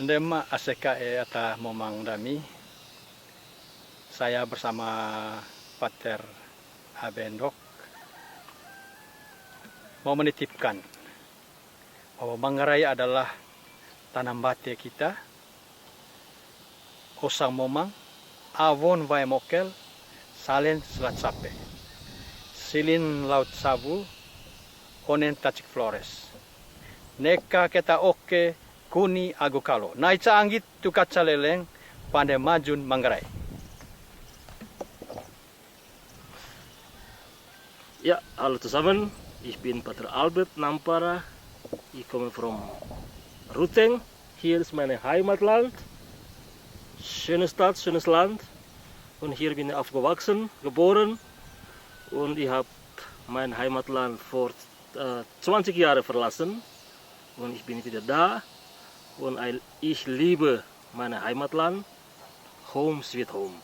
Ndema aseka ata momang dami. Saya bersama Pater Abendok mau menitipkan bahwa Manggarai adalah tanah bate kita. Osang momang, avon vai mokel, salen selat sape. Silin laut sabu, onen tacik flores. Neka kita oke kuni agu kalo. Naica anggit tukaca leleng pandai majun Manggarai. Ja, hallo zusammen. Ich bin Pater Albert Nampara. Ich komme from Ruteng. Hier ist mein Heimatland. Schöne Stadt, schönes Land. Und hier bin ich aufgewachsen, geboren. Und ich habe mein Heimatland vor 20 Jahren verlassen. Und ich bin wieder da. Und ich liebe mein Heimatland. Home sweet home.